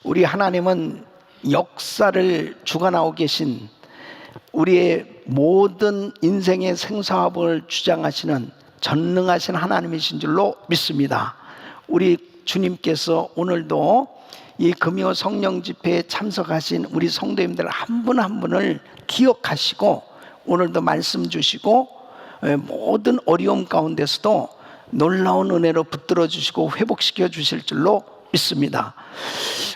우리 하나님은 역사를 주관하고 계신, 우리의 모든 인생의 생사화복을 주장하시는 전능하신 하나님이신 줄로 믿습니다. 우리 주님께서 오늘도 이 금요 성령 집회에 참석하신 우리 성도님들 한 분 한 분을 기억하시고 오늘도 말씀 주시고 모든 어려움 가운데서도 놀라운 은혜로 붙들어 주시고 회복시켜 주실 줄로 믿습니다.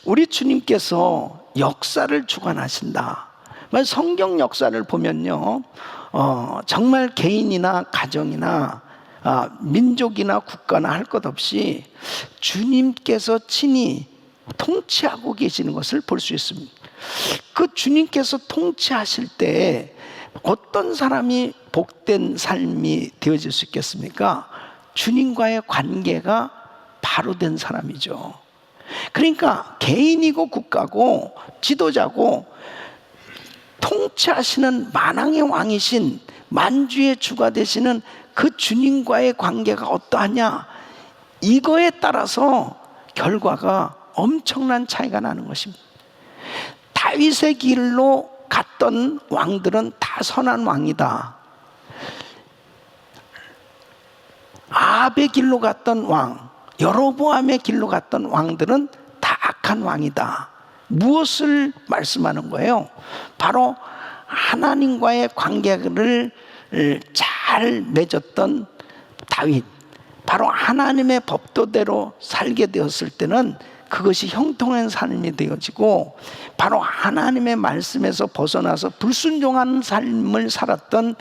우리 주님께서 역사를 주관하신다. 성경 역사를 보면요, 정말 개인이나 가정이나 민족이나 국가나 할 것 없이 주님께서 친히 통치하고 계시는 것을 볼 수 있습니다. 그 주님께서 통치하실 때 어떤 사람이 복된 삶이 되어질 수 있겠습니까? 주님과의 관계가 바로 된 사람이죠. 그러니까 개인이고 국가고 지도자고 통치하시는 만왕의 왕이신 만주의 주가 되시는 그 주님과의 관계가 어떠하냐, 이거에 따라서 결과가 엄청난 차이가 나는 것입니다. 다윗의 길로 갔던 왕들은 다 선한 왕이다. 아합의 길로 갔던 왕, 여로보암의 길로 갔던 왕들은 다 악한 왕이다. 무엇을 말씀하는 거예요? 바로 하나님과의 관계를 잘 맺었던 다윗, 바로 하나님의 법도대로 살게 되었을 때는 그것이 형통한 삶이 되어지고, 바로 하나님의 말씀에서 벗어나서 불순종하는 삶을 살았던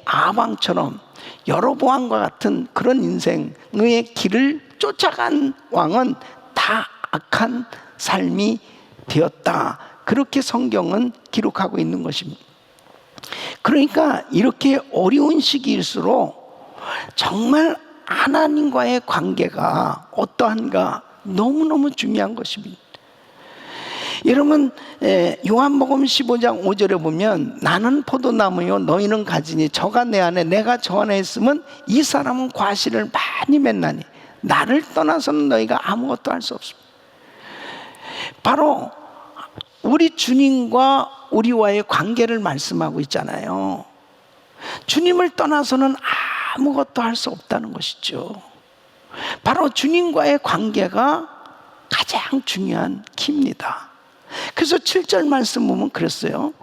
아방처럼 여로보암과 같은 그런 인생의 길을 쫓아간 왕은 다 악한 삶이 되었다. 그렇게 성경은 기록하고 있는 것입니다. 그러니까 이렇게 어려운 시기일수록 정말 하나님과의 관계가 어떠한가 너무너무 중요한 것입니다. 여러분, 요한복음 15장 5절에 보면 나는 포도나무요 너희는 가지니 저가 내 안에 내가 저 안에 있으면 이 사람은 과실을 많이 맺나니 나를 떠나서는 너희가 아무것도 할 수 없습니다. 바로 우리 주님과 우리와의 관계를 말씀하고 있잖아요. 주님을 떠나서는 아무것도 할 수 없다는 것이죠. 바로 주님과의 관계가 가장 중요한 키입니다. 그래서 7절 말씀 보면 그랬어요.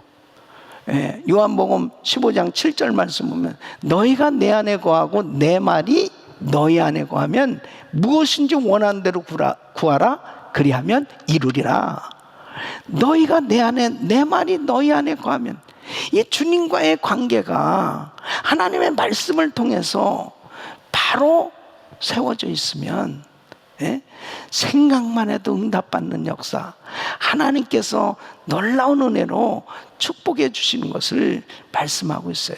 요한복음 15장 7절 말씀 보면 너희가 내 안에 거하고 내 말이 너희 안에 거하면 무엇인지 원하는 대로 구하라 그리하면 이루리라. 너희가 내 안에, 내 말이 너희 안에 거하면, 이 주님과의 관계가 하나님의 말씀을 통해서 바로 세워져 있으면 생각만 해도 응답받는 역사, 하나님께서 놀라운 은혜로 축복해 주시는 것을 말씀하고 있어요.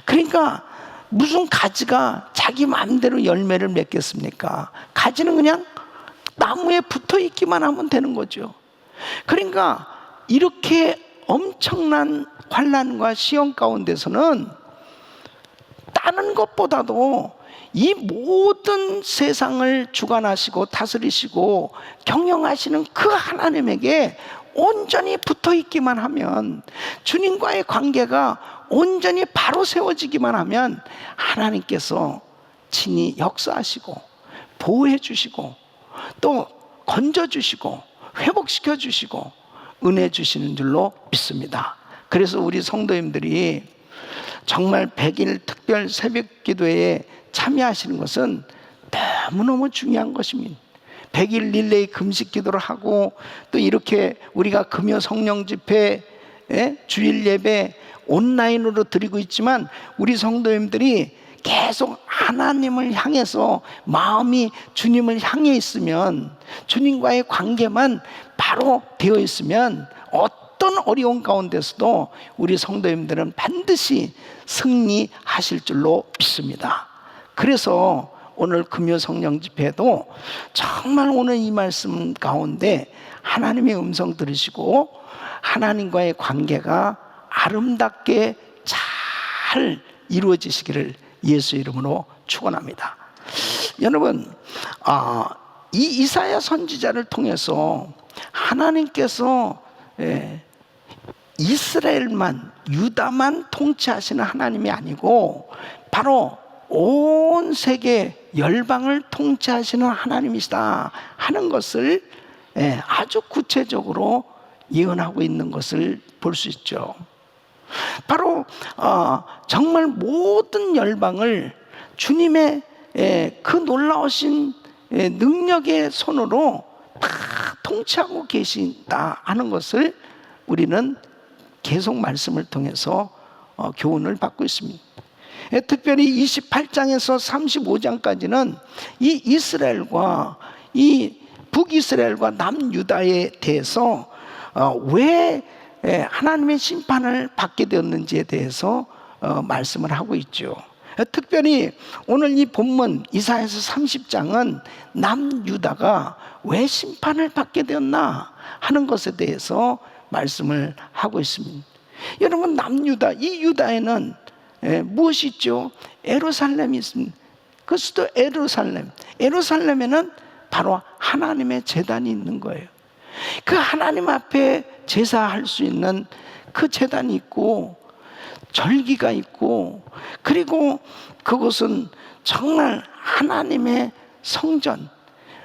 그러니까 무슨 가지가 자기 마음대로 열매를 맺겠습니까? 가지는 그냥 나무에 붙어 있기만 하면 되는 거죠. 그러니까 이렇게 엄청난 환난과 시험 가운데서는 다른 것보다도 이 모든 세상을 주관하시고 다스리시고 경영하시는 그 하나님에게 온전히 붙어 있기만 하면, 주님과의 관계가 온전히 바로 세워지기만 하면 하나님께서 친히 역사하시고 보호해 주시고 또 건져 주시고 회복시켜 주시고 은혜 주시는 줄로 믿습니다. 그래서 우리 성도님들이 정말 100일 특별 새벽 기도에 참여하시는 것은 너무너무 중요한 것입니다. 100일 릴레이 금식 기도를 하고 또 이렇게 우리가 금요 성령 집회, 주일 예배 온라인으로 드리고 있지만 우리 성도님들이 계속 하나님을 향해서 마음이 주님을 향해 있으면, 주님과의 관계만 바로 되어 있으면 어떤 어려운 가운데서도 우리 성도님들은 반드시 승리하실 줄로 믿습니다. 그래서 오늘 금요 성령 집회도 정말 오늘 이 말씀 가운데 하나님의 음성 들으시고 하나님과의 관계가 아름답게 잘 이루어지시기를 예수 이름으로 축원합니다. 여러분, 이 이사야 선지자를 통해서 하나님께서 이스라엘만, 유다만 통치하시는 하나님이 아니고 바로 온 세계 열방을 통치하시는 하나님이시다 하는 것을 아주 구체적으로 예언하고 있는 것을 볼 수 있죠. 바로 정말 모든 열방을 주님의 그 놀라우신 능력의 손으로 다 통치하고 계신다 하는 것을 우리는 계속 말씀을 통해서 교훈을 받고 있습니다. 특별히 28장에서 35장까지는 이 이스라엘과 이 북이스라엘과 남유다에 대해서 왜 하나님의 심판을 받게 되었는지에 대해서 말씀을 하고 있죠. 특별히 오늘 이 본문 이사야서 30장은 남유다가 왜 심판을 받게 되었나 하는 것에 대해서 말씀을 하고 있습니다. 여러분, 남유다, 이 유다에는 무엇이 있죠? 예루살렘이 있습니다. 그 수도 예루살렘에는 바로 하나님의 제단이 있는 거예요. 그 하나님 앞에 제사할 수 있는 그 제단이 있고 절기가 있고, 그리고 그곳은 정말 하나님의 성전,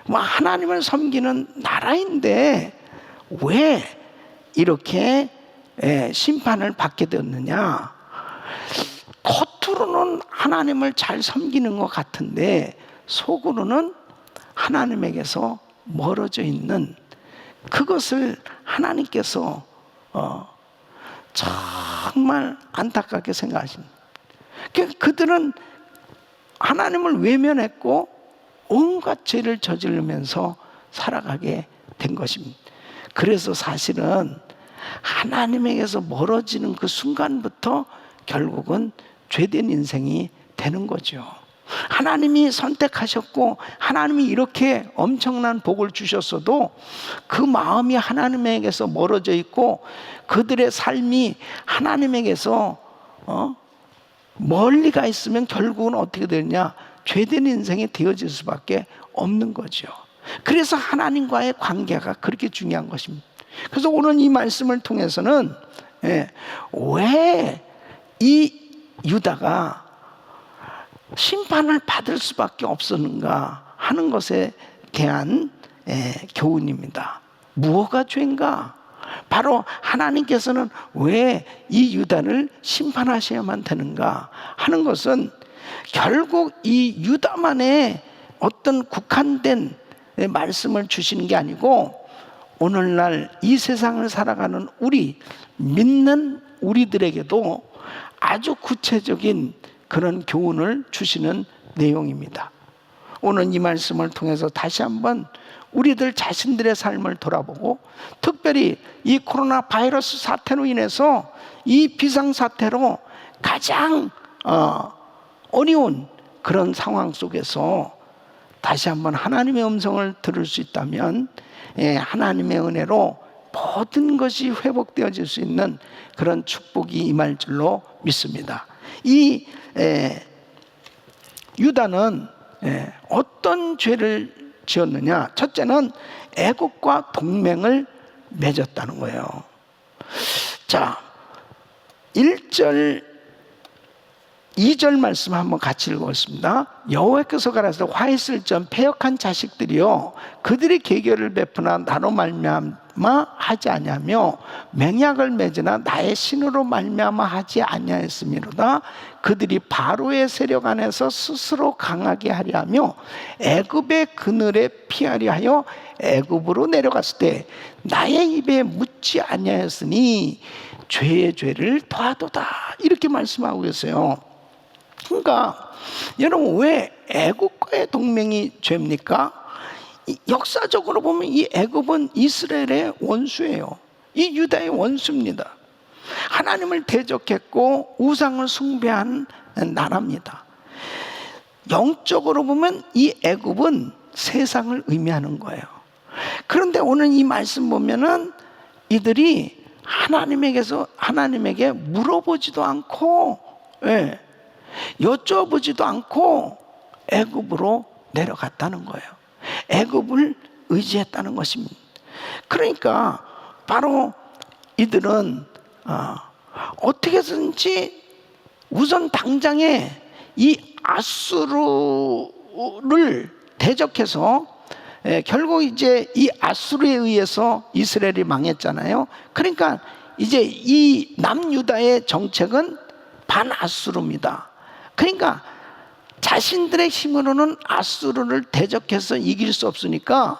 하나님을 섬기는 나라인데 왜 이렇게 심판을 받게 되었느냐? 겉으로는 하나님을 잘 섬기는 것 같은데 속으로는 하나님에게서 멀어져 있는 그것을 하나님께서 정말 안타깝게 생각하십니다. 그들은 하나님을 외면했고 온갖 죄를 저지르면서 살아가게 된 것입니다. 그래서 사실은 하나님에게서 멀어지는 그 순간부터 결국은 죄된 인생이 되는 거죠. 하나님이 선택하셨고 하나님이 이렇게 엄청난 복을 주셨어도 그 마음이 하나님에게서 멀어져 있고 그들의 삶이 하나님에게서 멀리 가 있으면 결국은 어떻게 되느냐? 죄된 인생이 되어질 수밖에 없는 거죠. 그래서 하나님과의 관계가 그렇게 중요한 것입니다. 그래서 오늘 이 말씀을 통해서는 왜 이 유다가 심판을 받을 수밖에 없었는가 하는 것에 대한 교훈입니다. 무엇가 죄인가? 바로 하나님께서는 왜 이 유다를 심판하셔야만 되는가 하는 것은 결국 이 유다만의 어떤 국한된 말씀을 주시는 게 아니고 오늘날 이 세상을 살아가는 우리 믿는 우리들에게도 아주 구체적인 그런 교훈을 주시는 내용입니다. 오늘 이 말씀을 통해서 다시 한번 우리들 자신들의 삶을 돌아보고, 특별히 이 코로나 바이러스 사태로 인해서 이 비상사태로 가장 어려운 그런 상황 속에서 다시 한번 하나님의 음성을 들을 수 있다면 하나님의 은혜로 모든 것이 회복되어질 수 있는 그런 축복이 임할 줄로 믿습니다. 이 유다는 어떤 죄를 지었느냐? 첫째는 애국과 동맹을 맺었다는 거예요. 자, 1절 2절 말씀 한번 같이 읽어보겠습니다. 여호와께서 가라사대 화 있을 점 패역한 자식들이여 그들의 계교를 베푸나 나로 말미암아 하지 아니하며 맹약을 맺으나 나의 신으로 말미암아 하지 아니하였음이로다. 그들이 바로의 세력 안에서 스스로 강하게 하려 하며 애굽의 그늘에 피하려 하여 애굽으로 내려갔을 때 나의 입에 묻지 아니하였으니 죄의 죄를 더하도다. 이렇게 말씀하고 계세요. 그러니까 여러분, 왜 애굽과의 동맹이 죄입니까? 역사적으로 보면 이 애굽은 이스라엘의 원수예요. 이 유다의 원수입니다. 하나님을 대적했고 우상을 숭배한 나라입니다. 영적으로 보면 이 애굽은 세상을 의미하는 거예요. 그런데 오늘 이 말씀 보면은 이들이 하나님에게 물어보지도 않고 여쭤보지도 않고 애굽으로 내려갔다는 거예요. 애굽을 의지했다는 것입니다. 그러니까 바로 이들은 어떻게든지 우선 당장에 이 아수르를 대적해서 결국 이제 이 아수르에 의해서 이스라엘이 망했잖아요. 그러니까 이제 이 남유다의 정책은 반아수르입니다. 그러니까 자신들의 힘으로는 아수르를 대적해서 이길 수 없으니까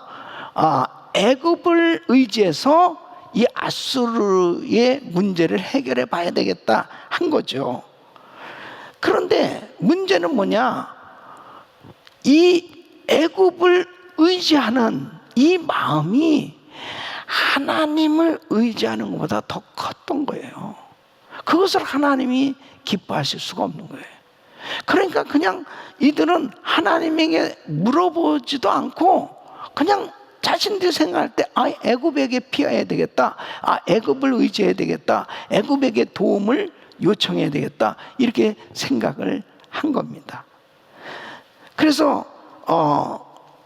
애굽을 의지해서 이 아수르의 문제를 해결해 봐야 되겠다 한 거죠. 그런데 문제는 뭐냐? 이 애굽을 의지하는 이 마음이 하나님을 의지하는 것보다 더 컸던 거예요. 그것을 하나님이 기뻐하실 수가 없는 거예요. 그러니까 그냥 이들은 하나님에게 물어보지도 않고 그냥 자신들이 생각할 때 애굽에게 피해야 되겠다, 애굽을 의지해야 되겠다, 애굽에게 도움을 요청해야 되겠다, 이렇게 생각을 한 겁니다. 그래서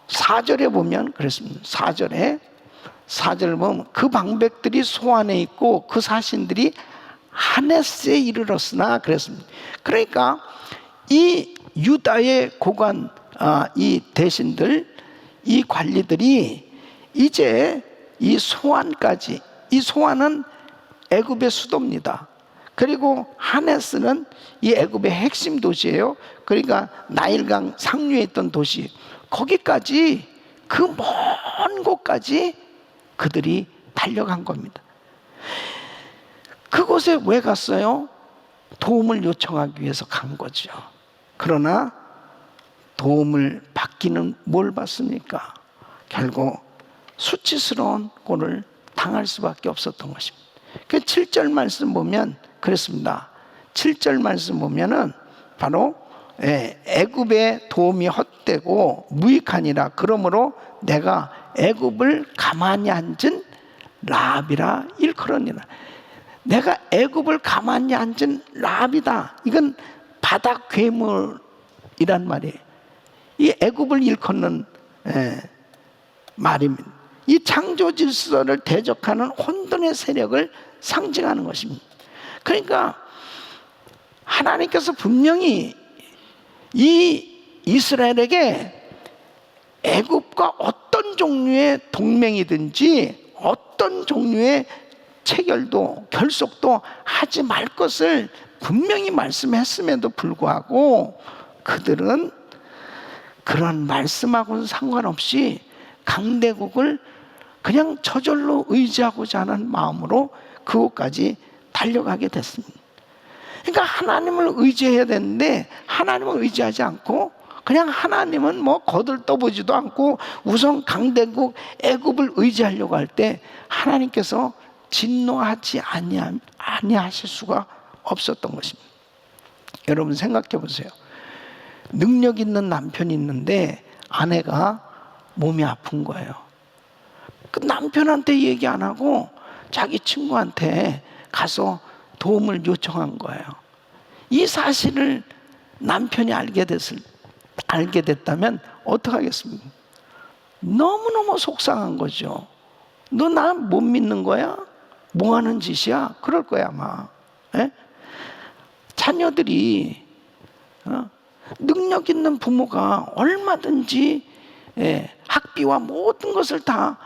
4절에 보면 그랬습니다. 4절을 보면 그 방백들이 소안에 있고 그 사신들이 하네스에 이르렀으나 그랬습니다. 그러니까 이 유다의 고관, 이 대신들, 이 관리들이 이제 이 소안까지, 이 소안은 애굽의 수도입니다. 그리고 하네스는 이 애굽의 핵심 도시예요. 그러니까 나일강 상류에 있던 도시, 거기까지, 그 먼 곳까지 그들이 달려간 겁니다. 그곳에 왜 갔어요? 도움을 요청하기 위해서 간 거죠. 그러나 도움을 받기는 뭘 받습니까? 결국 수치스러운 꼴을 당할 수밖에 없었던 것입니다. 그 7절 말씀 보면 그랬습니다. 7절 말씀 보면은 바로 애굽의 도움이 헛되고 무익하니라. 그러므로 내가 애굽을 가만히 앉은 라합이라 일컬으니라. 내가 애굽을 가만히 앉은 라합이다. 이건 바닥 괴물이란 말이에요. 이 애굽을 일컫는 말입니다. 이 창조 질서를 대적하는 혼돈의 세력을 상징하는 것입니다. 그러니까 하나님께서 분명히 이 이스라엘에게 애굽과 어떤 종류의 동맹이든지 어떤 종류의 체결도 결속도 하지 말 것을 분명히 말씀했음에도 불구하고 그들은 그런 말씀하고는 상관없이 강대국을 그냥 저절로 의지하고자 하는 마음으로 그곳까지 달려가게 됐습니다. 그러니까 하나님을 의지해야 되는데 하나님을 의지하지 않고 그냥 하나님은 뭐 거들떠보지도 않고 우선 강대국 애굽을 의지하려고 할 때 하나님께서 진노하지 아니하실 수가 없었던 것입니다. 여러분 생각해 보세요. 능력 있는 남편이 있는데 아내가 몸이 아픈 거예요. 그 남편한테 얘기 안 하고 자기 친구한테 가서 도움을 요청한 거예요. 이 사실을 남편이 알게 됐다면 어떡하겠습니까? 너무너무 속상한 거죠. 너 나 못 믿는 거야? 뭐 하는 짓이야? 그럴 거야 아마. 자녀들이 능력 있는 부모가 얼마든지 학비와 모든 것을 다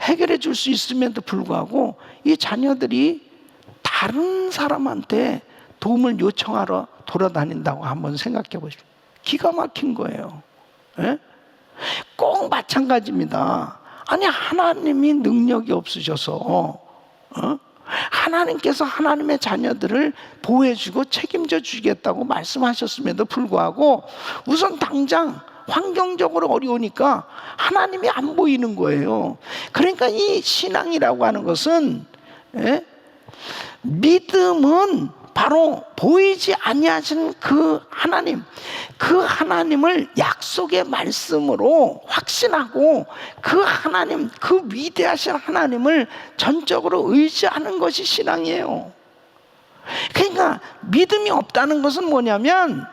해결해 줄 수 있음에도 불구하고 이 자녀들이 다른 사람한테 도움을 요청하러 돌아다닌다고 한번 생각해 보십시오. 기가 막힌 거예요. 꼭 마찬가지입니다. 아니 하나님이 능력이 없으셔서 하나님께서 하나님의 자녀들을 보호해주고 책임져 주겠다고 말씀하셨음에도 불구하고 우선 당장 환경적으로 어려우니까 하나님이 안 보이는 거예요. 그러니까 이 신앙이라고 하는 것은 믿음은 바로 보이지 아니하신 그 하나님, 그 하나님을 약속의 말씀으로 확신하고 그 하나님, 그 위대하신 하나님을 전적으로 의지하는 것이 신앙이에요. 그러니까 믿음이 없다는 것은 뭐냐면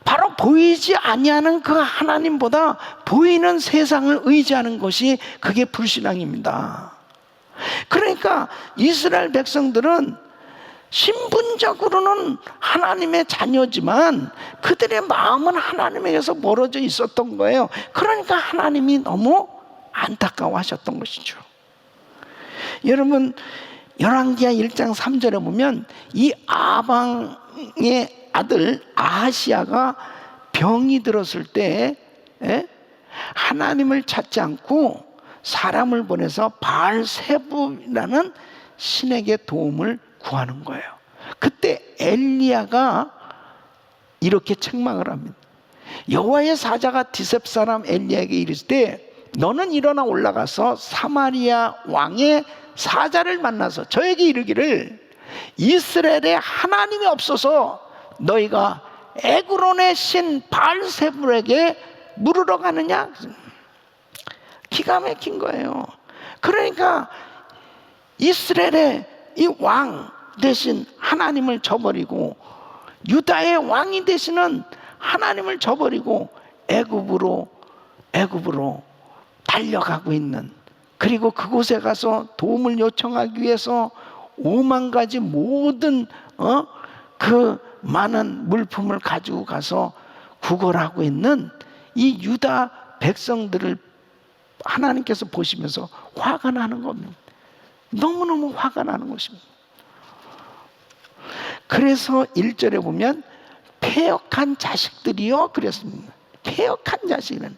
바로 보이지 아니하는 그 하나님보다 보이는 세상을 의지하는 것이 그게 불신앙입니다. 그러니까 이스라엘 백성들은 신분적으로는 하나님의 자녀지만 그들의 마음은 하나님에게서 멀어져 있었던 거예요. 그러니까 하나님이 너무 안타까워하셨던 것이죠. 여러분, 열왕기하 1장 3절에 보면 이 아방의 아들 아하시야가 병이 들었을 때 하나님을 찾지 않고 사람을 보내서 바알세불이라는 신에게 도움을 구하는 거예요. 그때 엘리야가 이렇게 책망을 합니다. 여호와의 사자가 디셉 사람 엘리야에게 이르실 때 너는 일어나 올라가서 사마리아 왕의 사자를 만나서 저에게 이르기를 이스라엘에 하나님이 없어서 너희가 에그론의 신 바알세불에게 물으러 가느냐? 기가 막힌 거예요. 그러니까 이스라엘의 이 왕 대신 하나님을 저버리고 유다의 왕이 되시는 하나님을 저버리고 애굽으로 달려가고 있는, 그리고 그곳에 가서 도움을 요청하기 위해서 5만 가지 모든 그 많은 물품을 가지고 가서 구걸하고 있는 이 유다 백성들을 하나님께서 보시면서 화가 나는 겁니다. 너무너무 화가 나는 것입니다. 그래서 1절에 보면 패역한 자식들이요 그랬습니다. 패역한 자식은,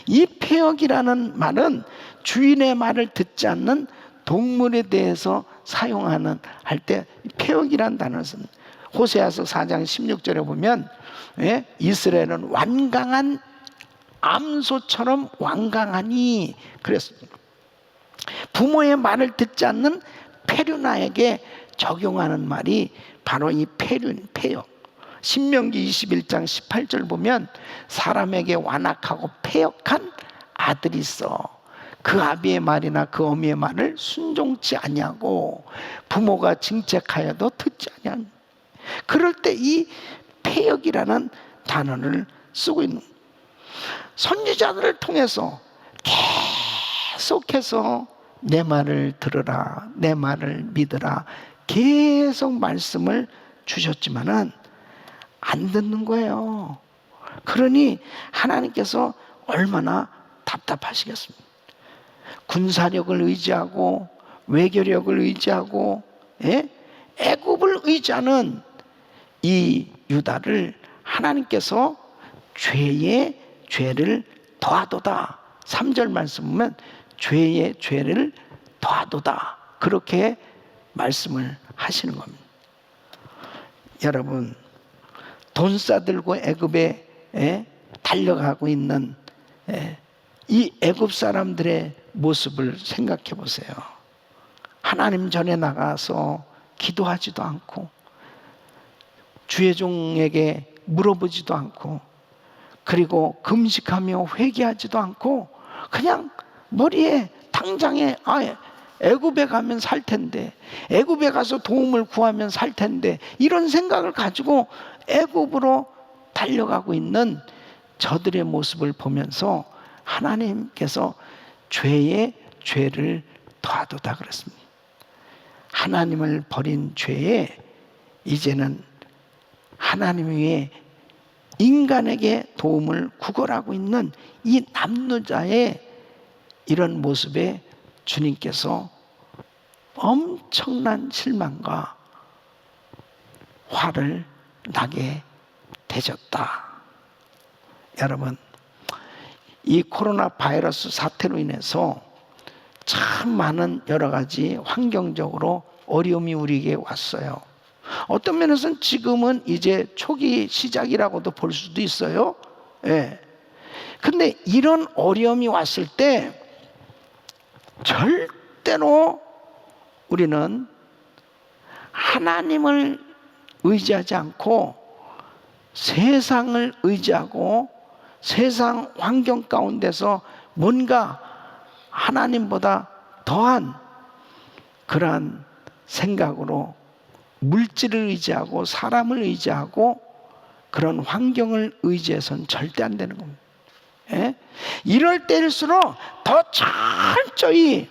이 패역이라는 말은 주인의 말을 듣지 않는 동물에 대해서 사용하는 할 때 패역이라는 단어를 씁니다. 호세아서 4장 16절에 보면 이스라엘은 완강한 암소처럼 완강하니 그랬습니다. 부모의 말을 듣지 않는 페류나에게 적용하는 말이 바로 이 패역. 신명기 21장 18절 보면 사람에게 완악하고 패역한 아들이 있어. 그 아비의 말이나 그 어미의 말을 순종치 아니하고 부모가 징책하여도 듣지 아니하는. 그럴 때 이 패역이라는 단어를 쓰고 있는, 선지자들을 통해서 계속해서 내 말을 들으라, 내 말을 믿으라 계속 말씀을 주셨지만은 안 듣는 거예요. 그러니 하나님께서 얼마나 답답하시겠습니까? 군사력을 의지하고 외교력을 의지하고 애굽을 의지하는 이 유다를 하나님께서 죄의 죄를 더하도다. 3절 말씀 보면 죄의 죄를 더하도다, 그렇게 말씀을 하시는 겁니다. 여러분, 돈 싸들고 애굽에 달려가고 있는 이 애굽 사람들의 모습을 생각해 보세요. 하나님 전에 나가서 기도하지도 않고 주의 종에게 물어보지도 않고, 그리고 금식하며 회개하지도 않고 그냥 머리에 당장에 애굽에 가면 살 텐데, 애굽에 가서 도움을 구하면 살 텐데, 이런 생각을 가지고 애굽으로 달려가고 있는 저들의 모습을 보면서 하나님께서 죄의 죄를 더하도다 그랬습니다. 하나님을 버린 죄에 이제는 하나님 위에 인간에게 도움을 구걸하고 있는 이 남루자의 이런 모습에 주님께서 엄청난 실망과 화를 나게 되셨다. 여러분, 이 코로나 바이러스 사태로 인해서 참 많은 여러 가지 환경적으로 어려움이 우리에게 왔어요. 어떤 면에서는 지금은 이제 초기 시작이라고도 볼 수도 있어요. 근데 이런 어려움이 왔을 때 절대로 우리는 하나님을 의지하지 않고 세상을 의지하고 세상 환경 가운데서 뭔가 하나님보다 더한 그러한 생각으로 물질을 의지하고 사람을 의지하고 그런 환경을 의지해서는 절대 안 되는 겁니다. 예? 이럴 때일수록 더 철저히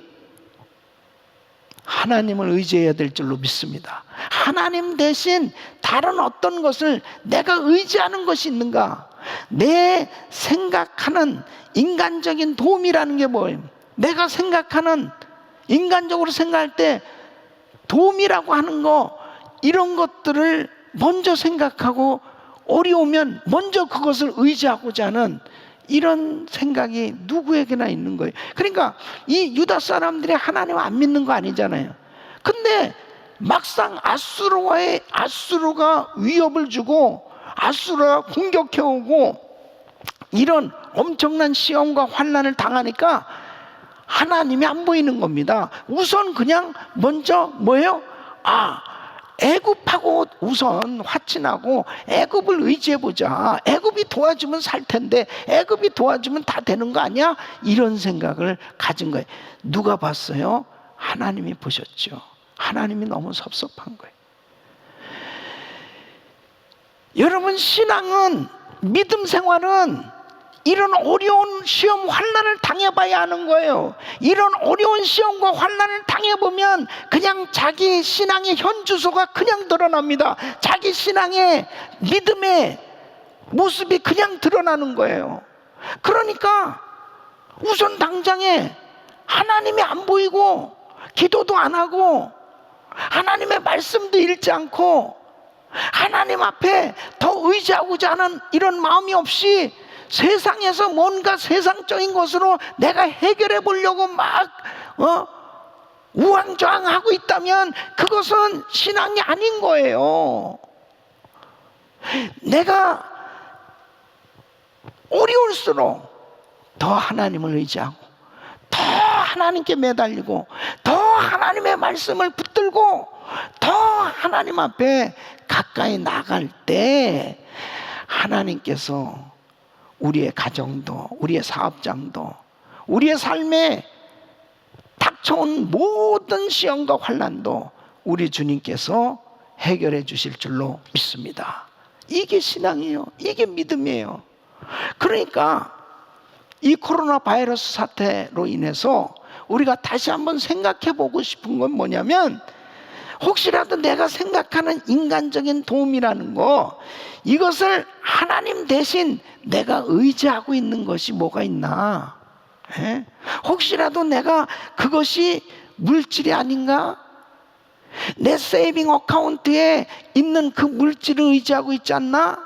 하나님을 의지해야 될 줄로 믿습니다. 하나님 대신 다른 어떤 것을 내가 의지하는 것이 있는가? 내 생각하는 인간적인 도움이라는 게 뭐예요? 내가 생각하는, 인간적으로 생각할 때 도움이라고 하는 거, 이런 것들을 먼저 생각하고 어려우면 먼저 그것을 의지하고자 하는 이런 생각이 누구에게나 있는 거예요. 그러니까 이 유다 사람들이 하나님 안 믿는 거 아니잖아요. 근데 막상 아수르가 위협을 주고 아수르가 공격해오고 이런 엄청난 시험과 환난을 당하니까 하나님이 안 보이는 겁니다. 우선 그냥 먼저 뭐예요? 애굽하고 우선 화친하고 애굽을 의지해보자. 애굽이 도와주면 살 텐데 애굽이 도와주면 다 되는 거 아니야? 이런 생각을 가진 거예요. 누가 봤어요? 하나님이 보셨죠. 하나님이 너무 섭섭한 거예요. 여러분, 신앙은, 믿음 생활은 이런 어려운 시험 환난을 당해봐야 하는 거예요. 이런 어려운 시험과 환난을 당해보면 그냥 자기 신앙의 현주소가 그냥 드러납니다. 자기 신앙의 믿음의 모습이 그냥 드러나는 거예요. 그러니까 우선 당장에 하나님이 안 보이고 기도도 안 하고 하나님의 말씀도 읽지 않고 하나님 앞에 더 의지하고자 하는 이런 마음이 없이 세상에서 뭔가 세상적인 것으로 내가 해결해 보려고 막 우왕좌왕하고 있다면 그것은 신앙이 아닌 거예요. 내가 어려울수록 더 하나님을 의지하고 더 하나님께 매달리고 더 하나님의 말씀을 붙들고 더 하나님 앞에 가까이 나갈 때 하나님께서 우리의 가정도, 우리의 사업장도, 우리의 삶에 닥쳐온 모든 시험과 환난도 우리 주님께서 해결해 주실 줄로 믿습니다. 이게 신앙이에요. 이게 믿음이에요. 그러니까 이 코로나 바이러스 사태로 인해서 우리가 다시 한번 생각해 보고 싶은 건 뭐냐면, 혹시라도 내가 생각하는 인간적인 도움이라는 거, 이것을 하나님 대신 내가 의지하고 있는 것이 뭐가 있나? 혹시라도 내가 그것이 물질이 아닌가? 내 세이빙 어카운트에 있는 그 물질을 의지하고 있지 않나?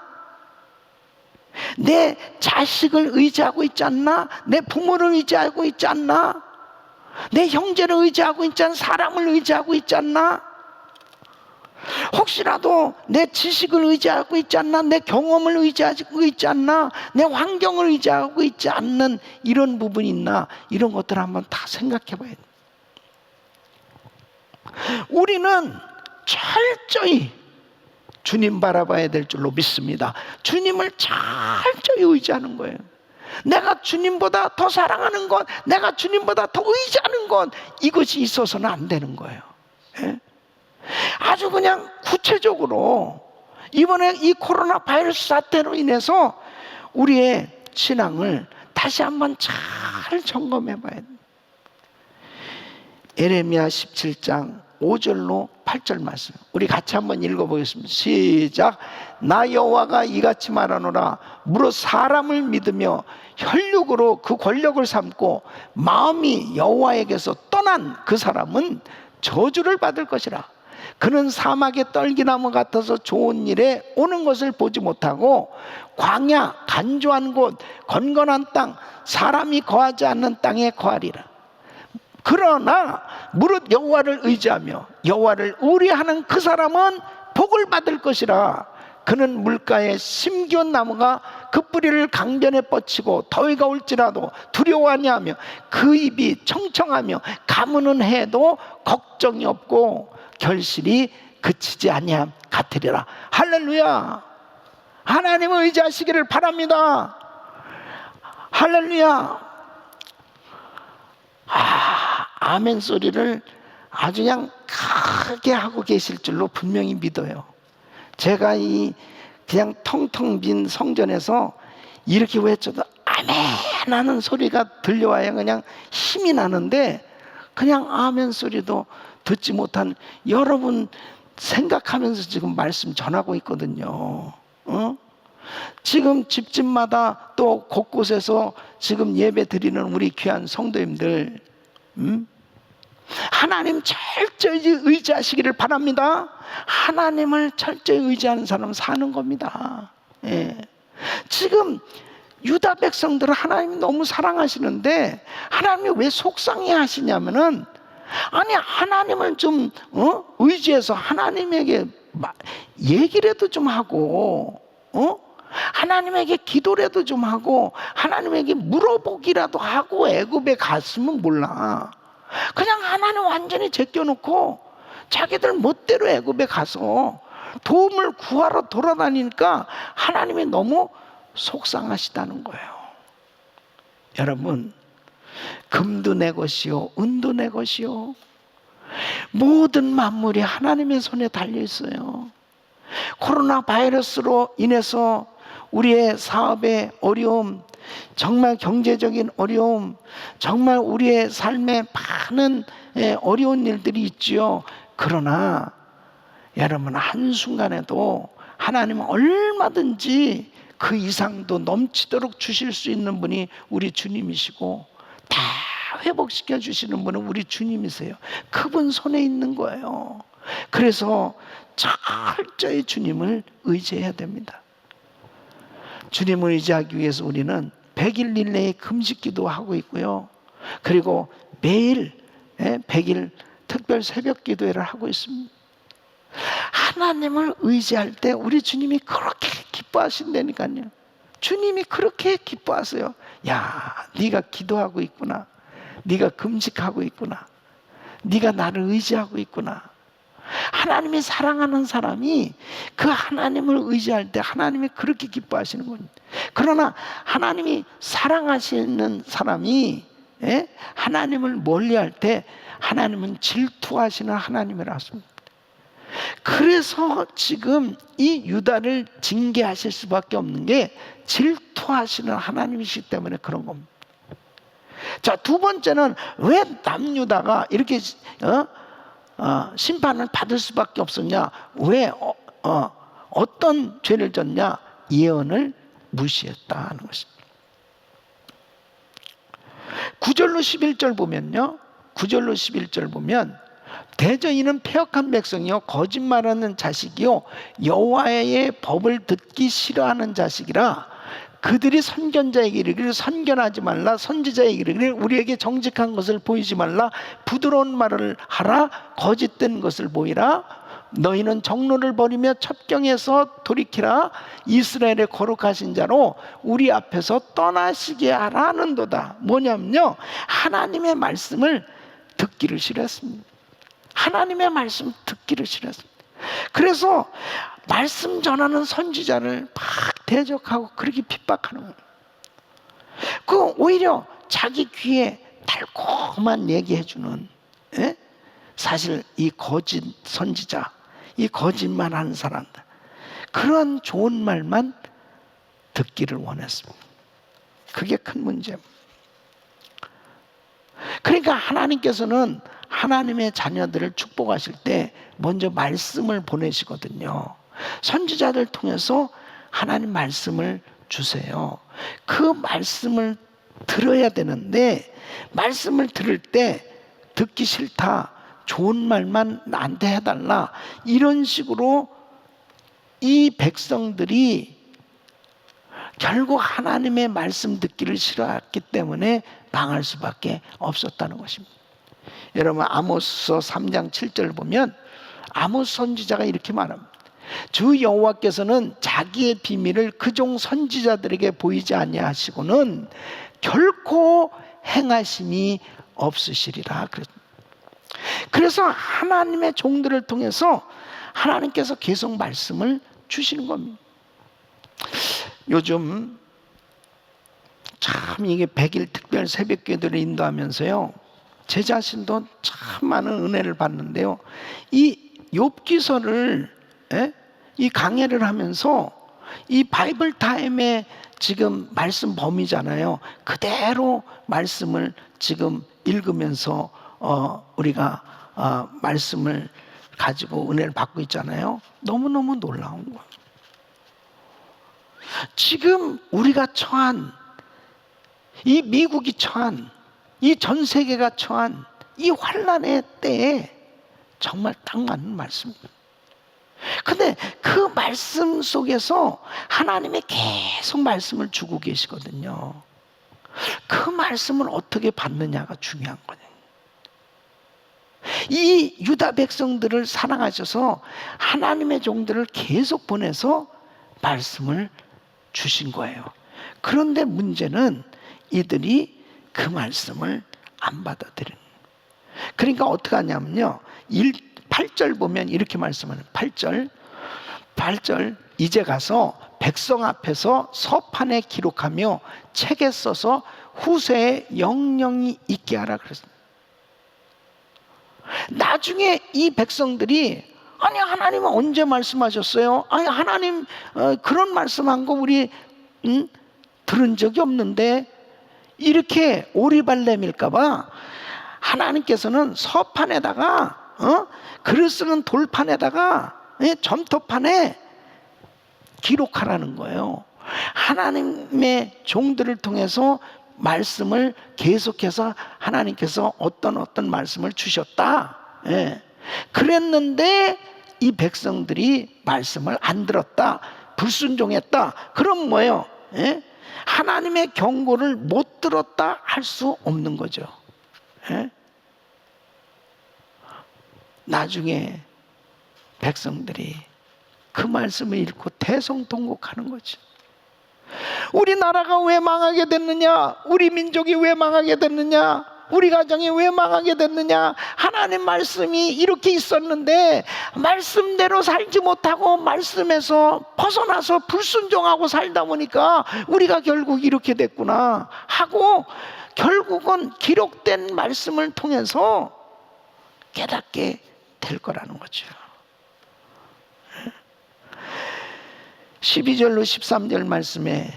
내 자식을 의지하고 있지 않나? 내 부모를 의지하고 있지 않나? 내 형제를 의지하고 있지 않나? 사람을 의지하고 있지 않나? 혹시라도 내 지식을 의지하고 있지 않나? 내 경험을 의지하고 있지 않나? 내 환경을 의지하고 있지 않는 이런 부분이 있나? 이런 것들을 한번 다 생각해 봐야 돼. 우리는 철저히 주님 바라봐야 될 줄로 믿습니다. 주님을 철저히 의지하는 거예요. 내가 주님보다 더 사랑하는 것, 내가 주님보다 더 의지하는 것, 이것이 있어서는 안 되는 거예요. 아주 그냥 구체적으로 이번에 이 코로나 바이러스 사태로 인해서 우리의 신앙을 다시 한번 잘 점검해 봐야 됩니다. 예레미야 17장 5절로 8절 말씀, 우리 같이 한번 읽어보겠습니다. 시작. 나 여호와가 이같이 말하노라. 무릇 사람을 믿으며 혈육으로 그 권력을 삼고 마음이 여호와에게서 떠난 그 사람은 저주를 받을 것이라. 그는 사막의 떨기나무 같아서 좋은 일에 오는 것을 보지 못하고 광야, 간조한 곳, 건건한 땅, 사람이 거하지 않는 땅에 거하리라. 그러나 무릇 여호와를 의지하며 여호와를 의뢰하는 그 사람은 복을 받을 것이라. 그는 물가에 심기운 나무가 그 뿌리를 강변에 뻗치고 더위가 올지라도 두려워 아니하며 그 입이 청청하며 가무는 해도 걱정이 없고 결실이 그치지 아니함 같으리라. 할렐루야. 하나님을 의지하시기를 바랍니다. 할렐루야. 아멘 소리를 아주 그냥 크게 하고 계실 줄로 분명히 믿어요. 제가 이 그냥 텅텅 빈 성전에서 이렇게 외쳐도 아멘 하는 소리가 들려와야 그냥 힘이 나는데, 그냥 아멘 소리도 듣지 못한 여러분 생각하면서 지금 말씀 전하고 있거든요. 지금 집집마다 또 곳곳에서 지금 예배 드리는 우리 귀한 성도님들, 하나님 철저히 의지하시기를 바랍니다. 하나님을 철저히 의지하는 사람은 사는 겁니다. 예. 지금 유다 백성들을 하나님이 너무 사랑하시는데 하나님이 왜 속상해 하시냐면은, 아니 하나님을 좀 의지해서 하나님에게 얘기라도 좀 하고, 하나님에게 기도라도 좀 하고, 하나님에게 물어보기라도 하고 애굽에 갔으면 몰라. 그냥 하나님 완전히 제껴놓고 자기들 멋대로 애굽에 가서 도움을 구하러 돌아다니니까 하나님이 너무 속상하시다는 거예요. 여러분, 금도 내 것이요 은도 내 것이요, 모든 만물이 하나님의 손에 달려 있어요. 코로나 바이러스로 인해서 우리의 사업의 어려움, 정말 경제적인 어려움, 정말 우리의 삶에 많은 어려운 일들이 있지요. 그러나 여러분, 한순간에도 하나님은 얼마든지 그 이상도 넘치도록 주실 수 있는 분이 우리 주님이시고, 다 회복시켜 주시는 분은 우리 주님이세요. 그분 손에 있는 거예요. 그래서 철저히 주님을 의지해야 됩니다. 주님을 의지하기 위해서 우리는 100일 릴레이 금식기도 하고 있고요. 그리고 매일 100일 특별 새벽 기도회를 하고 있습니다. 하나님을 의지할 때 우리 주님이 그렇게 기뻐하신다니까요. 주님이 그렇게 기뻐하세요. 야, 네가 기도하고 있구나, 네가 금식하고 있구나, 네가 나를 의지하고 있구나. 하나님이 사랑하는 사람이 그 하나님을 의지할 때 하나님이 그렇게 기뻐하시는 겁니다. 그러나 하나님이 사랑하시는 사람이 하나님을 멀리할 때 하나님은 질투하시는 하나님이라 했습니다. 그래서 지금 이 유다를 징계하실 수밖에 없는 게 질투하시는 하나님이시기 때문에 그런 겁니다. 자, 두 번째는 왜 남유다가 이렇게 심판을 받을 수밖에 없었냐? 왜 어떤 죄를 졌냐? 예언을 무시했다는 것입니다. 9절로 11절 보면요, 9절로 11절 보면, 대저인은 패역한 백성이요 거짓말하는 자식이요 여호와의 법을 듣기 싫어하는 자식이라, 그들이 선견자에게 이르기를 선견하지 말라, 선지자에게 이르기를 우리에게 정직한 것을 보이지 말라, 부드러운 말을 하라, 거짓된 것을 보이라. 너희는 정로를 버리며 첩경에서 돌이키라. 이스라엘의 거룩하신 자로 우리 앞에서 떠나시게 하라는도다. 뭐냐면요, 하나님의 말씀을 듣기를 싫어했습니다. 하나님의 말씀 듣기를 싫어했습니다. 그래서 말씀 전하는 선지자를 막 대적하고 그렇게 핍박하는 거예요. 그 오히려 자기 귀에 달콤한 얘기해주는, 사실 이 거짓 선지자, 이 거짓말하는 사람들, 그런 좋은 말만 듣기를 원했습니다. 그게 큰 문제입니다. 그러니까 하나님께서는 하나님의 자녀들을 축복하실 때 먼저 말씀을 보내시거든요. 선지자들 통해서 하나님 말씀을 주세요. 그 말씀을 들어야 되는데, 말씀을 들을 때 듣기 싫다, 좋은 말만 나한테 해달라, 이런 식으로 이 백성들이 결국 하나님의 말씀 듣기를 싫어했기 때문에 망할 수밖에 없었다는 것입니다. 여러분, 아모스서 3장 7절 보면 아모스 선지자가 이렇게 말합니다. 주 여호와께서는 자기의 비밀을 그종 선지자들에게 보이지 아니하시고는 결코 행하심이 없으시리라. 그래서 하나님의 종들을 통해서 하나님께서 계속 말씀을 주시는 겁니다. 요즘 참 이게 100일 특별 새벽 기도를 인도하면서요, 제 자신도 참 많은 은혜를 받는데요, 이 욥기서를 이 강해를 하면서 이 바이블 타임의 지금 말씀 범위잖아요. 그대로 말씀을 지금 읽으면서 우리가 말씀을 가지고 은혜를 받고 있잖아요. 너무너무 놀라운 거예요. 지금 우리가 처한, 이 미국이 처한, 이 전 세계가 처한 이 환난의 때에 정말 딱 맞는 말씀입니다. 근데 그 말씀 속에서 하나님이 계속 말씀을 주고 계시거든요. 그 말씀을 어떻게 받느냐가 중요한 거예요. 이 유다 백성들을 사랑하셔서 하나님의 종들을 계속 보내서 말씀을 주신 거예요. 그런데 문제는 이들이 그 말씀을 안 받아들이는 거예요. 그러니까 어떻게 하냐면요, 8절 보면 이렇게 말씀하는 8절 이제 가서 백성 앞에서 서판에 기록하며 책에 써서 후세에 영영이 있게 하라 그랬습니다. 나중에 이 백성들이 아니 하나님은 언제 말씀하셨어요? 아니 하나님 그런 말씀한 거 우리 들은 적이 없는데, 이렇게 오리발렘일까 봐 하나님께서는 서판에다가 글을 쓰는 돌판에다가 점토판에 기록하라는 거예요. 하나님의 종들을 통해서 말씀을 계속해서 하나님께서 어떤 말씀을 주셨다. 그랬는데 이 백성들이 말씀을 안 들었다, 불순종했다. 그럼 뭐예요? 하나님의 경고를 못 들었다 할 수 없는 거죠. 나중에 백성들이 그 말씀을 읽고 대성통곡하는 거죠. 우리나라가 왜 망하게 됐느냐? 우리 민족이 왜 망하게 됐느냐? 우리 가정이 왜 망하게 됐느냐? 하나님 말씀이 이렇게 있었는데 말씀대로 살지 못하고 말씀에서 벗어나서 불순종하고 살다 보니까 우리가 결국 이렇게 됐구나 하고, 결국은 기록된 말씀을 통해서 깨닫게 될 거라는 거죠. 12절로 13절 말씀에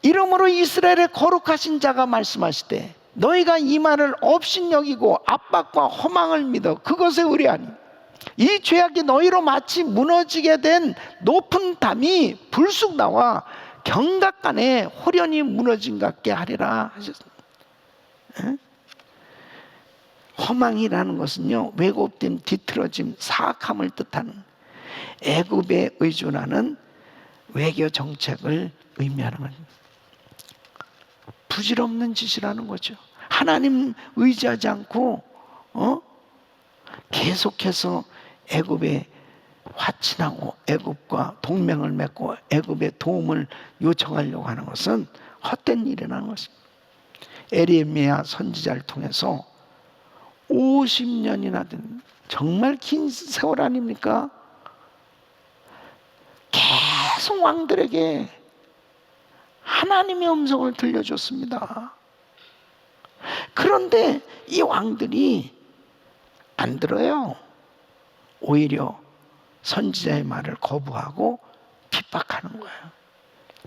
이러므로 이스라엘의 거룩하신 자가 말씀하시되 너희가 이 말을 업신여기고 압박과 허망을 믿어 그것에 의뢰하니 이 죄악이 너희로 마치 무너지게 된 높은 담이 불쑥 나와 경각간에 호련히 무너진 것 같게 하리라 하셨습니다. 허망이라는 것은요, 왜곡됨, 뒤틀어짐, 사악함을 뜻하는 애굽에 의존하는 외교 정책을 의미하는 겁니다. 부질없는 짓이라는 거죠. 하나님 의지하지 않고 계속해서 애굽에 화친하고 애굽과 동맹을 맺고 애굽의 도움을 요청하려고 하는 것은 헛된 일이라는 것입니다. 에레미야 선지자를 통해서 50년이나 된 정말 긴 세월 아닙니까? 계속 왕들에게 하나님의 음성을 들려줬습니다. 그런데 이 왕들이 안 들어요. 오히려 선지자의 말을 거부하고 핍박하는 거예요.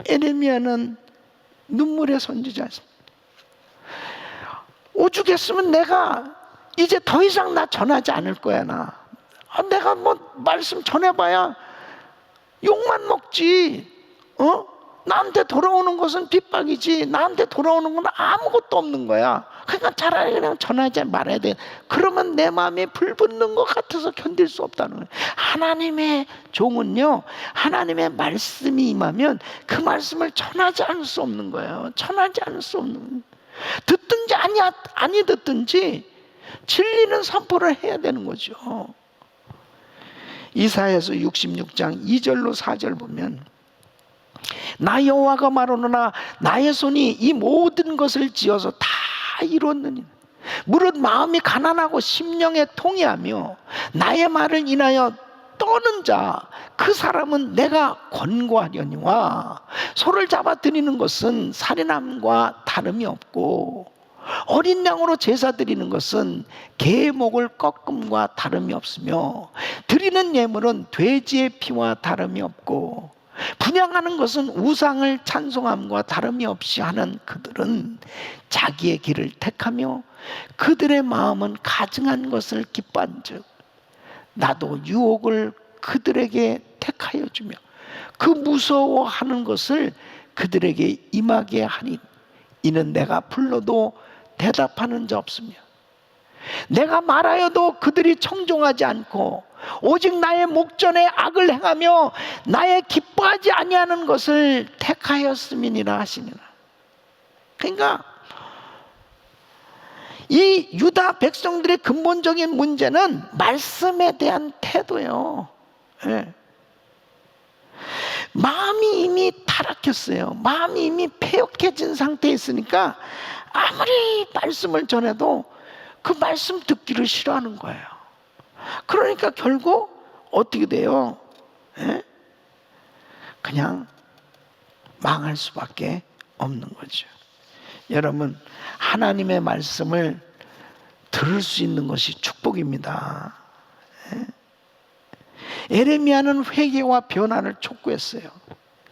에레미야는 눈물의 선지자였습니다. 오죽했으면 내가 이제 더 이상 나 전하지 않을 거야. 내가 뭐 말씀 전해봐야 욕만 먹지. 나한테 돌아오는 것은 핍박이지, 나한테 돌아오는 건 아무것도 없는 거야. 그러니까 차라리 그냥 전하지 말아야 돼. 그러면 내 마음에 불 붙는 것 같아서 견딜 수 없다는 거예요. 하나님의 종은요, 하나님의 말씀이 임하면 그 말씀을 전하지 않을 수 없는 거예요. 전하지 않을 수 없는 거예요. 듣든지 아니 듣든지 진리는 선포를 해야 되는 거죠. 이사야서 66장 2절로 4절 보면 나 여호와가 말하노라 나의 손이 이 모든 것을 지어서 다 이루었느니 무릇 마음이 가난하고 심령에 통해하며 나의 말을 인하여 떠는 자 그 사람은 내가 권고하려니와 소를 잡아 드리는 것은 살인함과 다름이 없고 어린 양으로 제사 드리는 것은 개의 목을 꺾음과 다름이 없으며 드리는 예물은 돼지의 피와 다름이 없고 분향하는 것은 우상을 찬송함과 다름이 없이 하는 그들은 자기의 길을 택하며 그들의 마음은 가증한 것을 기뻐한즉 나도 유혹을 그들에게 택하여 주며 그 무서워하는 것을 그들에게 임하게 하니 이는 내가 불러도 대답하는 자 없으며 내가 말하여도 그들이 청종하지 않고 오직 나의 목전에 악을 행하며 나의 기뻐하지 아니하는 것을 택하였음이니라 하시니라. 그러니까 이 유다 백성들의 근본적인 문제는 말씀에 대한 태도예요. 네. 마음이 이미 타락했어요. 마음이 이미 패역해진 상태에 있으니까 아무리 말씀을 전해도 그 말씀 듣기를 싫어하는 거예요. 그러니까 결국 어떻게 돼요? 예? 그냥 망할 수밖에 없는 거죠. 여러분, 하나님의 말씀을 들을 수 있는 것이 축복입니다. 예? 에레미야는 회개와 변화를 촉구했어요.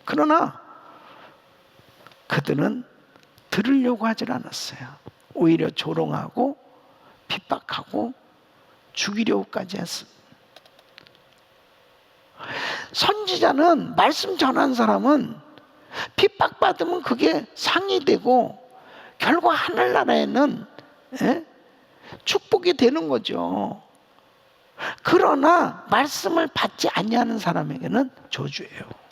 그러나 그들은 들으려고 하질 않았어요. 오히려 조롱하고 핍박하고 죽이려고까지 했습니다. 선지자는, 말씀 전한 사람은 핍박받으면 그게 상이 되고 결국 하늘나라에는 축복이 되는 거죠. 그러나 말씀을 받지 아니하는 사람에게는 저주예요.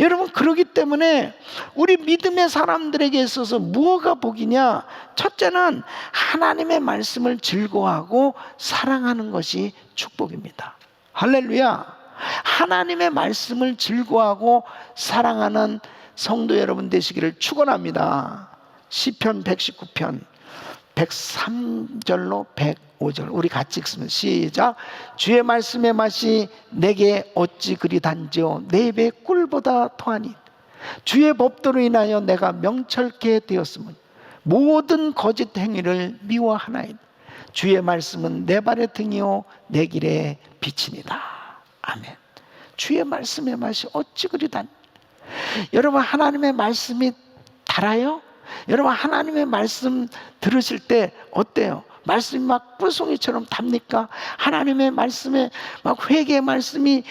여러분, 그렇기 때문에 우리 믿음의 사람들에게 있어서 무엇가 복이냐? 첫째는 하나님의 말씀을 즐거워하고 사랑하는 것이 축복입니다. 할렐루야. 하나님의 말씀을 즐거워하고 사랑하는 성도 여러분 되시기를 축원합니다. 시편 119편 103절로 105절 우리 같이 읽습니다. 시작. 주의 말씀의 맛이 내게 어찌 그리 단지요 내 입에 꿀보다 더하니 주의 법도로 인하여 내가 명철케 되었으면 모든 거짓 행위를 미워하나이다. 주의 말씀은 내 발의 등이요 내 길의 빛이니라. 아멘. 주의 말씀의 맛이 어찌 그리 단. 여러분, 하나님의 말씀이 달아요? 여러분, 하나님의 말씀 들으실 때 어때요? 말씀이 막 꿀송이처럼 답니까? 하나님의 말씀에 막 회개의 말씀이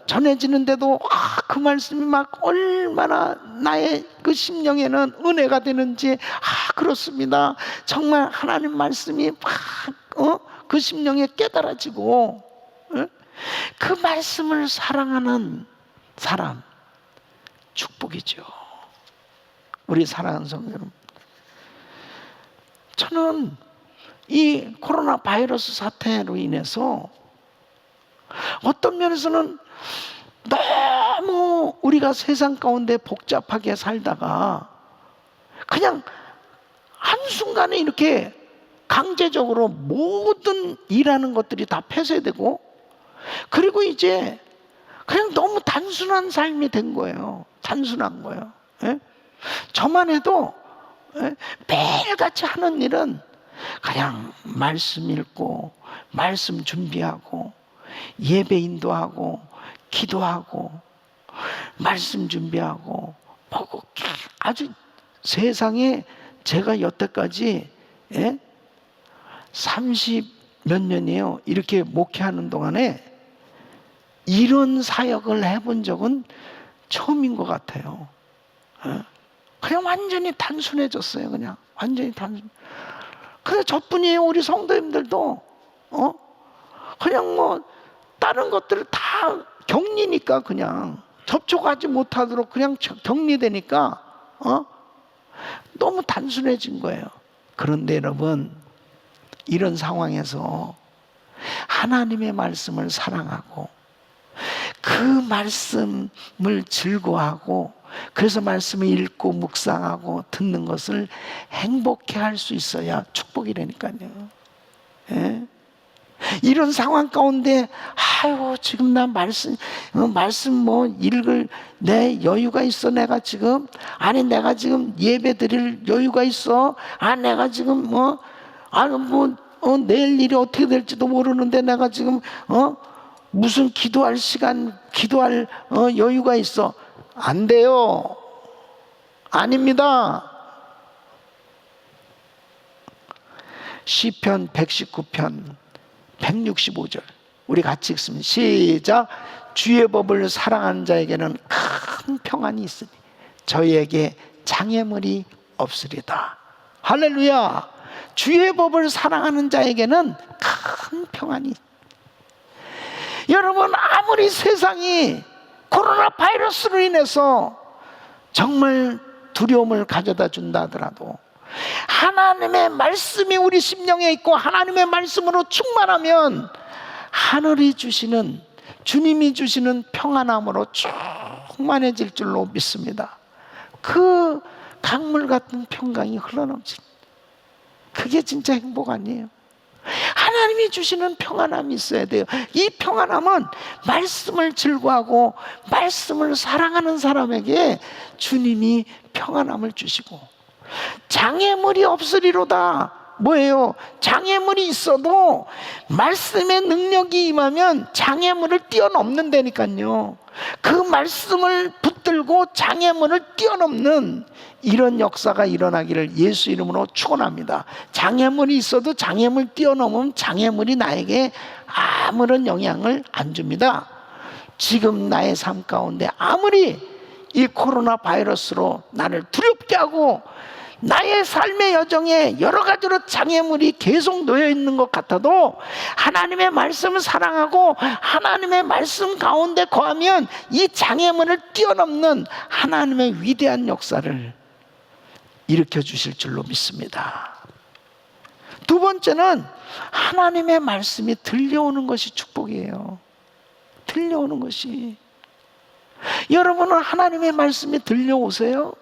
전해지는데도 그 말씀이 막 얼마나 나의 그 심령에는 은혜가 되는지 그렇습니다. 정말 하나님 말씀이 막 그 심령에 깨달아지고 그 말씀을 사랑하는 사람 축복이죠. 우리 사랑하는 성도 여러분, 저는 이 코로나 바이러스 사태로 인해서 어떤 면에서는 너무 우리가 세상 가운데 복잡하게 살다가 그냥 한순간에 이렇게 강제적으로 모든 일하는 것들이 다 폐쇄되고 그리고 이제 그냥 너무 단순한 삶이 된 거예요. 단순한 거예요. 예? 저만 해도 매일같이 하는 일은 그냥 말씀 읽고 말씀 준비하고 예배 인도하고 기도하고 말씀 준비하고 아주 세상에 제가 여태까지 30몇 년이에요. 이렇게 목회하는 동안에 이런 사역을 해본 적은 처음인 것 같아요. 그냥 완전히 단순해졌어요. 그냥 완전히 단순. 그래 저뿐이에요. 우리 성도님들도 그냥 뭐 다른 것들을 다 격리니까 그냥 접촉하지 못하도록 그냥 격리되니까 너무 단순해진 거예요. 그런데 여러분, 이런 상황에서 하나님의 말씀을 사랑하고 그 말씀을 즐거워하고 그래서 말씀을 읽고 묵상하고 듣는 것을 행복해 할 수 있어야 축복이라니까요. 예? 이런 상황 가운데 아이고 지금 나 말씀 뭐 읽을 내 여유가 있어. 내가 지금 내가 지금 예배 드릴 여유가 있어. 내가 지금 내일 일이 어떻게 될지도 모르는데 내가 지금 무슨 기도할 시간, 기도할 여유가 있어? 안 돼요. 아닙니다. 시편 119편 165절 우리 같이 읽습니다. 시작. 주의 법을 사랑하는 자에게는 큰 평안이 있으니 저희에게 장애물이 없으리다. 할렐루야. 주의 법을 사랑하는 자에게는 큰 평안이. 여러분, 아무리 세상이 코로나 바이러스로 인해서 정말 두려움을 가져다 준다 하더라도 하나님의 말씀이 우리 심령에 있고 하나님의 말씀으로 충만하면 하늘이 주시는, 주님이 주시는 평안함으로 충만해질 줄로 믿습니다. 그 강물 같은 평강이 흘러넘친, 그게 진짜 행복 아니에요? 하나님이 주시는 평안함이 있어야 돼요. 이 평안함은 말씀을 즐거워하고 말씀을 사랑하는 사람에게 주님이 평안함을 주시고, 장애물이 없으리로다. 뭐예요? 장애물이 있어도 말씀의 능력이 임하면 장애물을 뛰어넘는다니까요. 그 말씀을 붙들고 장애물을 뛰어넘는 이런 역사가 일어나기를 예수 이름으로 축원합니다. 장애물이 있어도 장애물 뛰어넘으면 장애물이 나에게 아무런 영향을 안 줍니다. 지금 나의 삶 가운데 아무리 이 코로나 바이러스로 나를 두렵게 하고 나의 삶의 여정에 여러 가지로 장애물이 계속 놓여 있는 것 같아도 하나님의 말씀을 사랑하고 하나님의 말씀 가운데 거하면 이 장애물을 뛰어넘는 하나님의 위대한 역사를 일으켜 주실 줄로 믿습니다. 두 번째는 하나님의 말씀이 들려오는 것이 축복이에요. 들려오는 것이. 여러분은 하나님의 말씀이 들려오세요?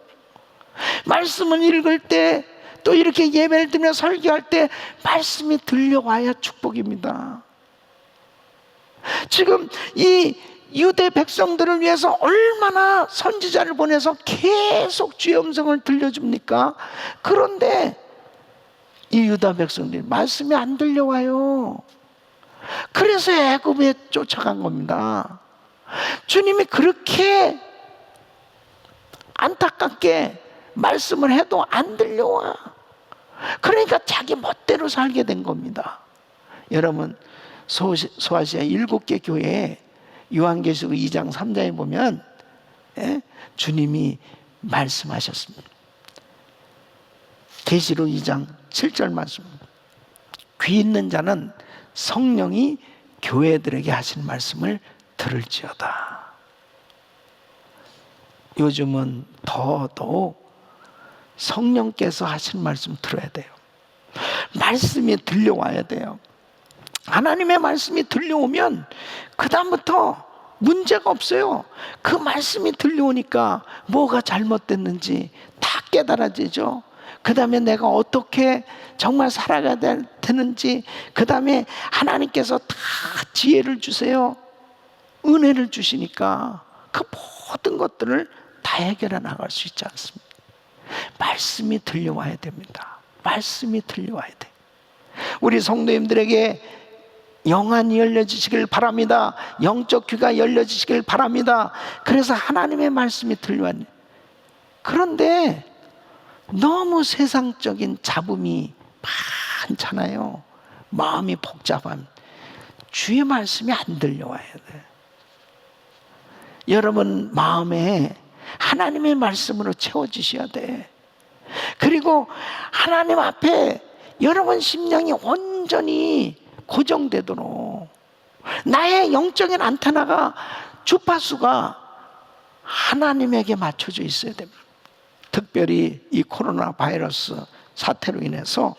말씀을 읽을 때, 또 이렇게 예배를 드리며 설교할 때 말씀이 들려와야 축복입니다. 지금 이 유대 백성들을 위해서 얼마나 선지자를 보내서 계속 주의 음성을 들려줍니까? 그런데 이 유다 백성들이 말씀이 안 들려와요. 그래서 애굽에 쫓아간 겁니다. 주님이 그렇게 안타깝게 말씀을 해도 안 들려와. 그러니까 자기 멋대로 살게 된 겁니다. 여러분, 소아시아 7개 교회에 요한계시록 2장 3장에 보면 주님이 말씀하셨습니다. 계시록 2장 7절 말씀, 귀 있는 자는 성령이 교회들에게 하신 말씀을 들을지어다. 요즘은 더더욱 성령께서 하신 말씀 들어야 돼요. 말씀이 들려와야 돼요. 하나님의 말씀이 들려오면 그 다음부터 문제가 없어요. 그 말씀이 들려오니까 뭐가 잘못됐는지 다 깨달아지죠. 그 다음에 내가 어떻게 정말 살아가야 되는지, 그 다음에 하나님께서 다 지혜를 주세요. 은혜를 주시니까 그 모든 것들을 다 해결해 나갈 수 있지 않습니까? 말씀이 들려와야 됩니다. 말씀이 들려와야 돼. 우리 성도님들에게 영안이 열려지시길 바랍니다. 영적 귀가 열려지시길 바랍니다. 그래서 하나님의 말씀이 들려왔네. 그런데 너무 세상적인 잡음이 많잖아요. 마음이 복잡한, 주의 말씀이 안 들려와야 돼. 여러분 마음에 하나님의 말씀으로 채워지셔야 돼. 그리고 하나님 앞에 여러분 심령이 온전히 고정되도록 나의 영적인 안테나가, 주파수가 하나님에게 맞춰져 있어야 됩니다. 특별히 이 코로나 바이러스 사태로 인해서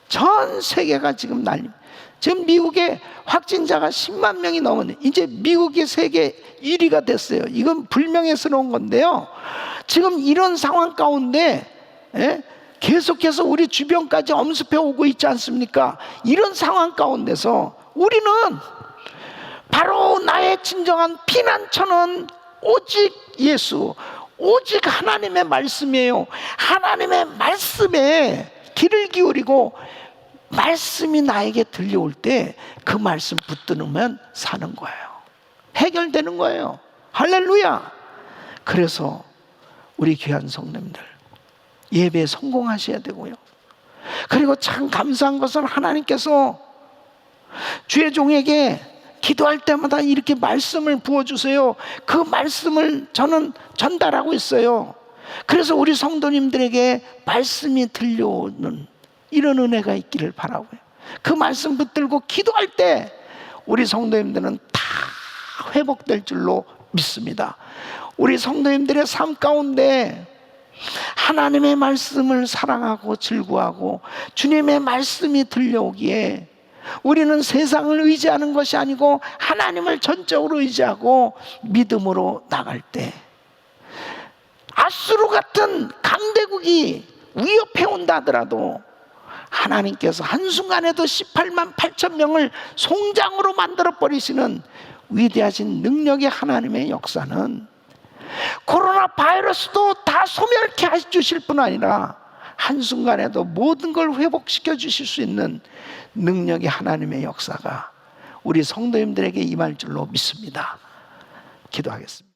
전 세계가 지금 난립니다. 지금 미국의 확진자가 10만 명이 넘었는데 이제 미국이 세계 1위가 됐어요. 이건 불명예스러운 건데요. 지금 이런 상황 가운데 계속해서 우리 주변까지 엄습해 오고 있지 않습니까? 이런 상황 가운데서 우리는 바로 나의 진정한 피난처는 오직 예수, 오직 하나님의 말씀이에요. 하나님의 말씀에 귀를 기울이고 말씀이 나에게 들려올 때 그 말씀 붙들으면 사는 거예요. 해결되는 거예요. 할렐루야. 그래서 우리 귀한 성도님들 예배에 성공하셔야 되고요. 그리고 참 감사한 것은 하나님께서 주의 종에게 기도할 때마다 이렇게 말씀을 부어주세요. 그 말씀을 저는 전달하고 있어요. 그래서 우리 성도님들에게 말씀이 들려오는 이런 은혜가 있기를 바라고요. 그 말씀 붙들고 기도할 때 우리 성도님들은 다 회복될 줄로 믿습니다. 우리 성도님들의 삶 가운데 하나님의 말씀을 사랑하고 즐거워하고 주님의 말씀이 들려오기에 우리는 세상을 의지하는 것이 아니고 하나님을 전적으로 의지하고 믿음으로 나갈 때 아수르 같은 강대국이 위협해 온다 하더라도 하나님께서 한순간에도 18만 8천 명을 송장으로 만들어 버리시는 위대하신 능력의 하나님의 역사는 코로나 바이러스도 다 소멸케 해주실 뿐 아니라 한순간에도 모든 걸 회복시켜 주실 수 있는 능력의 하나님의 역사가 우리 성도님들에게 임할 줄로 믿습니다. 기도하겠습니다.